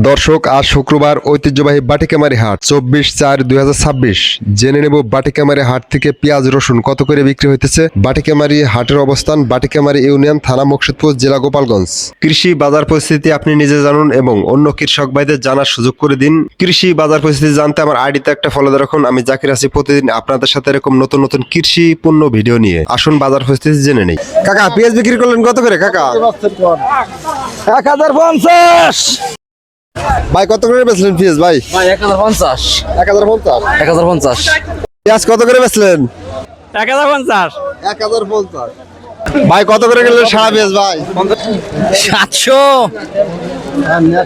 দর্শক, আজ শুক্রবার ঐতিহ্যবাহী বাটিকামারি হাট 24/4/2026। জেনে নেব বাটিকামারি হাট থেকে পেঁয়াজ রসুন কত করে বিক্রি হইতেছে। বাটিকামারি হাটের অবস্থান বাটিকামারি ইউনিয়ন, থানা মুকসিদপুর, জেলা গোপালগঞ্জ। কৃষি বাজার পরিস্থিতি আপনি নিজে জানুন এবং অন্য কৃষক ভাইদের জানার সুযোগ করে দিন। কৃষি বাজার পরিস্থিতি জানতে আমার আইডিতে একটা ফলো রাখুন। আমি জাকির আছি প্রতিদিন আপনাদের সাথে এরকম নতুন নতুন কৃষি পণ্য ভিডিও নিয়ে। আসুন বাজার পরিস্থিতি জেনে নেই। কাকা, পেঁয়াজ বিক্রি করলেন কত করে কাকা? 1050 ভাই কত করে বেচলেন পেঁয়াজ ভাই? 1050 1050। 1050 পেঁয়াজ কত করে বেচলেন? 1050 1050। ভাই কত করে গেলেন সারা পেঁয়াজ ভাই? 700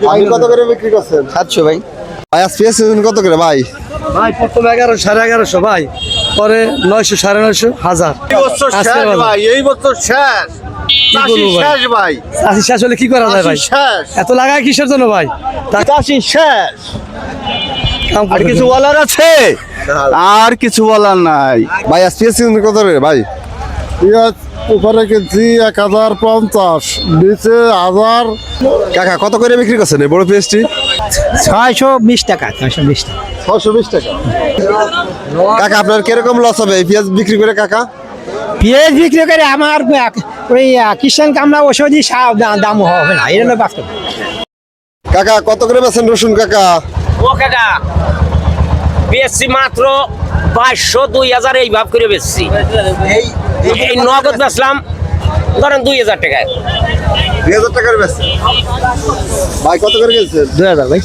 ভাই কত করে বিক্রি করছেন? 700 ভাই। ভাই আজ পেঁয়াজ সিজন কত করে ভাই? ভাই প্রথম 1100 1150 ভাই, পরে 900 950 1000। এই বছর শেষ চাষি শেষ ভাই, চাষি শেষ হলে কি করা যায় ভাই? শেষ এত লাগায় কিসের জন্য ভাই? চাষি শেষ। কাম আর করতে কিছু হবে। বলার আছে? আর কিছু বলার নাই। ভাই আজ পেঁয়াজ সিজন কত করে ভাই? পেঁয়াজ উপরে কেজি 1050, নিচে 1000। কাকা কত করে বিক্রি করছেন এই বড় পেঁয়াজটি? 620 টাকা 620 টাকা। 620 টাকা। কাকা আপনার কিরকম লস হবে এই পেঁয়াজ বিক্রি করে কাকা? পেঁয়াজ বিক্রি করে আমার ওই কিষান কামলা ওষুধই দাম হবে না, এটা হলো বাস্তব। কাকা কত করে বেচেন রসুন কাকা? ও কাকা বেচছি মাত্র 500 2000 এই ভাব করে বেচছি। এই নগদ বেচলাম ধরেন 2000 টাকায়। 2000 টাকার বেচছেন। ভাই কত করে গেছেন? 2000 ভাই।